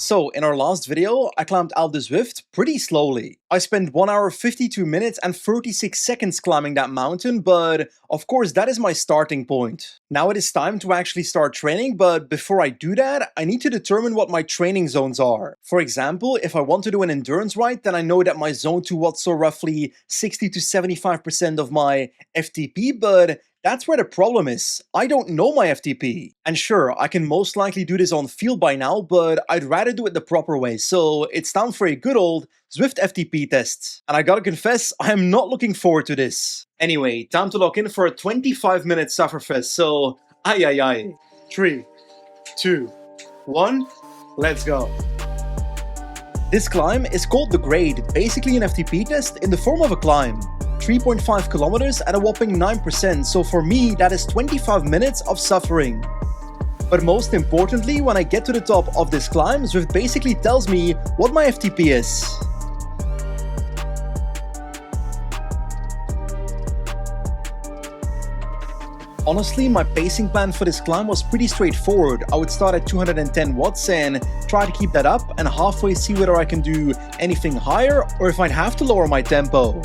So in our last video, I climbed Alpe Zwift pretty slowly. I spent 1 hour 52 minutes and 36 seconds climbing that mountain, but of course that is my starting point. Now it is time to actually start training, but before I do that, I need to determine what my training zones are. For example, if I want to do an endurance ride, then I know that my zone 2 watts are roughly 60 to 75% of my FTP, but that's where the problem is. I don't know my FTP. And sure, I can most likely do this on field by now, but I'd rather do it the proper way. So it's time for a good old Zwift FTP test. And I gotta confess, I am not looking forward to this. Anyway, time to lock in for a 25-minute sufferfest. So, aye. 3, 2, 1, let's go. This climb is called the Grade, basically an FTP test in the form of a climb. 3.5 kilometers at a whopping 9%, so for me that is 25 minutes of suffering. But most importantly, when I get to the top of this climb, Zwift basically tells me what my FTP is. Honestly, my pacing plan for this climb was pretty straightforward. I would start at 210 watts and try to keep that up, and halfway see whether I can do anything higher or if I'd have to lower my tempo.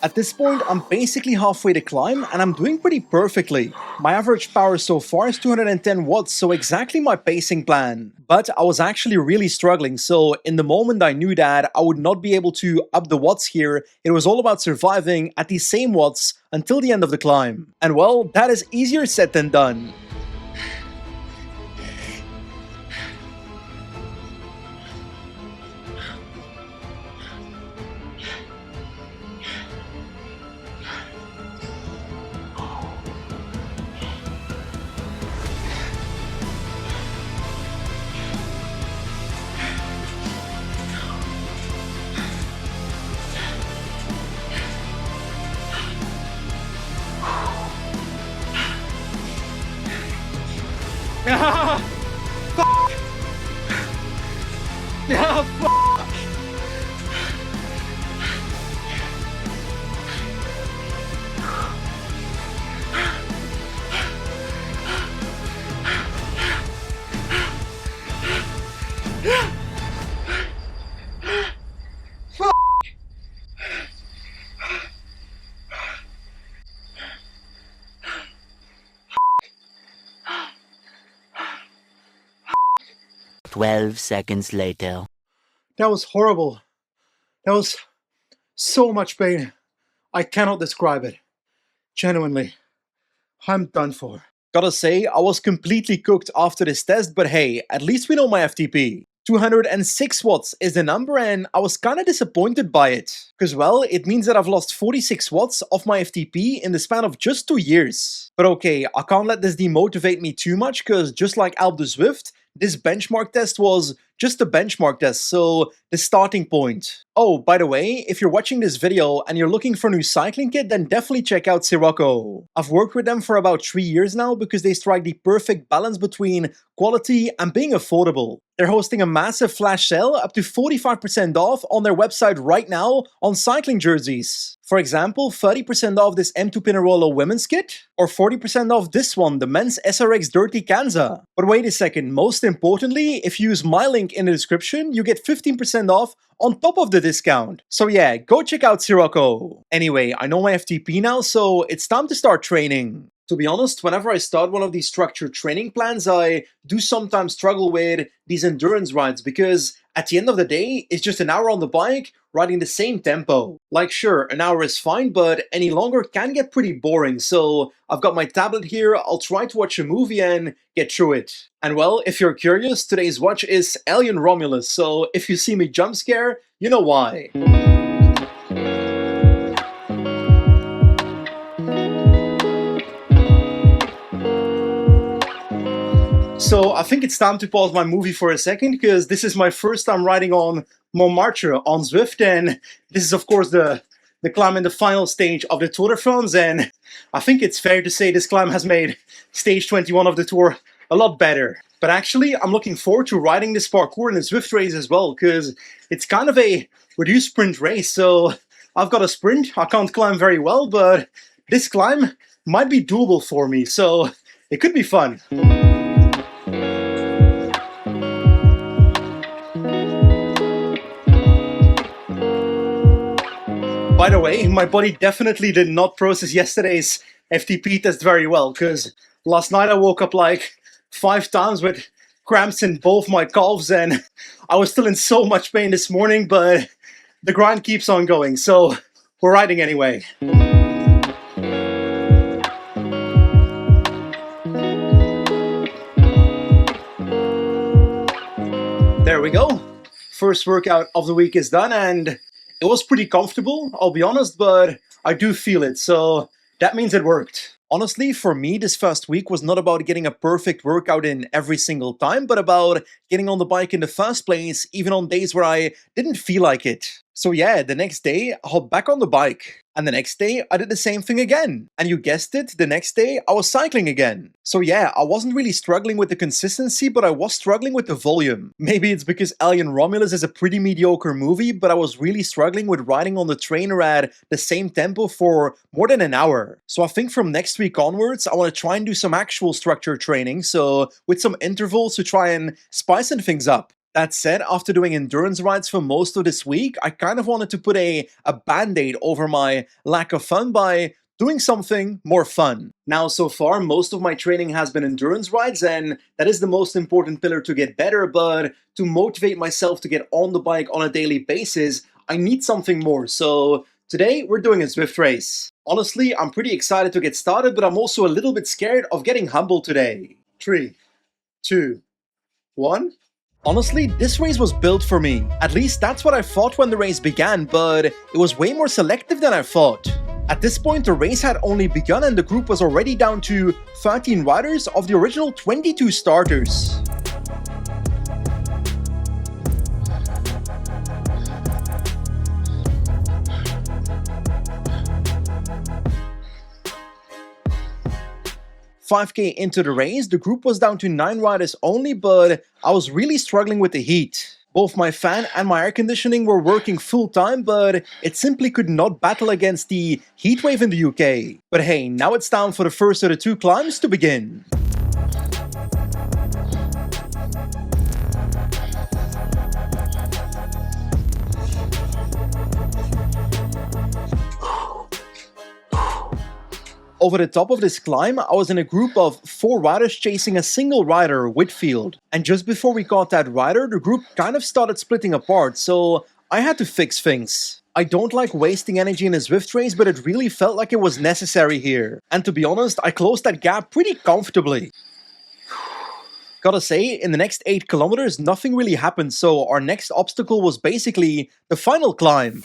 At this point, I'm basically halfway to climb and I'm doing pretty perfectly. My average power so far is 210 watts, so exactly my pacing plan. But I was actually really struggling, so in the moment I knew that I would not be able to up the watts here, it was all about surviving at these same watts until the end of the climb. And well, that is easier said than done. Ah, fuck. Ah, fuck. Fuck. 12 seconds later. That was horrible. That was so much pain. I cannot describe it. Genuinely. I'm done for. Gotta say, I was completely cooked after this test, but hey, at least we know my FTP. 206 watts is the number and I was kinda disappointed by it. Cause well, it means that I've lost 46 watts of my FTP in the span of just 2 years. But okay, I can't let this demotivate me too much, cause just like Alpe Zwift, this benchmark test was just a benchmark test, so the starting point. Oh, by the way, if you're watching this video and you're looking for a new cycling kit, then definitely check out Sirocco. I've worked with them for about 3 years now because they strike the perfect balance between quality and being affordable. They're hosting a massive flash sale up to 45% off on their website right now on cycling jerseys. For example, 30% off this M2 Pinarello women's kit, or 40% off this one, the men's SRX Dirty Kanza. But wait a second, most importantly, if you use my link in the description, you get 15% off on top of the discount. So yeah, go check out Sirocco. Anyway, I know my FTP now, so it's time to start training. To be honest, whenever I start one of these structured training plans, I do sometimes struggle with these endurance rides because at the end of the day, it's just an hour on the bike riding the same tempo. Like sure, an hour is fine, but any longer can get pretty boring. So I've got my tablet here, I'll try to watch a movie and get through it. And well, if you're curious, today's watch is Alien Romulus, so if you see me jump scare, you know why. So I think it's time to pause my movie for a second because this is my first time riding on Montmartre on Zwift, and this is of course the climb in the final stage of the Tour de France, and I think it's fair to say this climb has made stage 21 of the Tour a lot better. But actually, I'm looking forward to riding this parkour in the Zwift race as well, because it's kind of a reduced sprint race. So I've got a sprint. I can't climb very well, but this climb might be doable for me. So it could be fun. By the way, my body definitely did not process yesterday's FTP test very well, because last night I woke up like 5 times with cramps in both my calves, and I was still in so much pain this morning, but the grind keeps on going, so we're riding anyway. There we go. First workout of the week is done, and it was pretty comfortable, I'll be honest, but I do feel it, so that means it worked. Honestly, for me, this first week was not about getting a perfect workout in every single time, but about getting on the bike in the first place, even on days where I didn't feel like it. So yeah, the next day, I hopped back on the bike. And the next day, I did the same thing again. And you guessed it, the next day, I was cycling again. So yeah, I wasn't really struggling with the consistency, but I was struggling with the volume. Maybe it's because Alien Romulus is a pretty mediocre movie, but I was really struggling with riding on the trainer at the same tempo for more than an hour. So I think from next week onwards, I want to try and do some actual structured training, so with some intervals to try and spicing things up. That said, after doing endurance rides for most of this week, I kind of wanted to put a band-aid over my lack of fun by doing something more fun. Now, so far, most of my training has been endurance rides, and that is the most important pillar to get better, but to motivate myself to get on the bike on a daily basis, I need something more. So today, we're doing a Zwift race. Honestly, I'm pretty excited to get started, but I'm also a little bit scared of getting humbled today. 3, 2, 1... Honestly, this race was built for me. At least that's what I thought when the race began, but it was way more selective than I thought. At this point, the race had only begun and the group was already down to 13 riders of the original 22 starters. "5K into the race, the group was down to 9 riders only, but I was really struggling with the heat. Both my fan and my air conditioning were working full time, but it simply could not battle against the heat wave in the UK. But hey, now it's time for the first of the 2 climbs to begin. Over the top of this climb, I was in a group of 4 riders chasing a single rider, Whitfield. And just before we caught that rider, the group kind of started splitting apart, so I had to fix things. I don't like wasting energy in a Zwift race, but it really felt like it was necessary here. And to be honest, I closed that gap pretty comfortably. Gotta say, in the next 8 kilometers, nothing really happened, so our next obstacle was basically the final climb.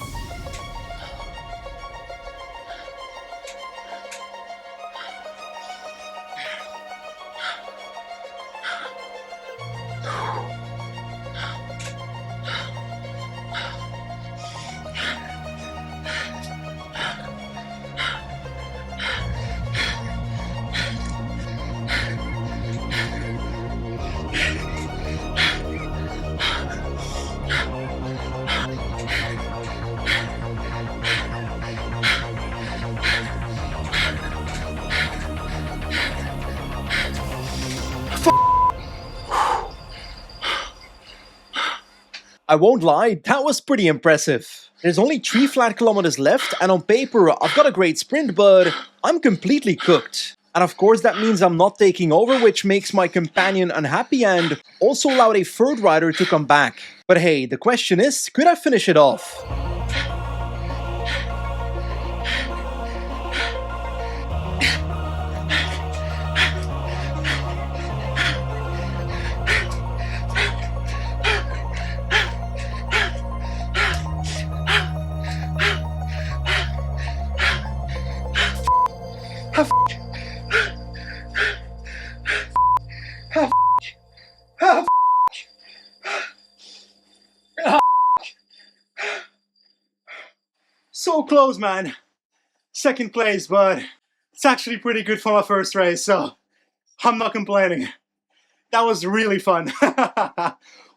I won't lie, that was pretty impressive. There's only 3 flat kilometers left, and on paper I've got a great sprint, but I'm completely cooked. And of course that means I'm not taking over, which makes my companion unhappy and also allowed a third rider to come back. But hey, the question is, could I finish it off? So close, man. Second place, but it's actually pretty good for my first race, so I'm not complaining. That was really fun.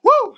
Woo!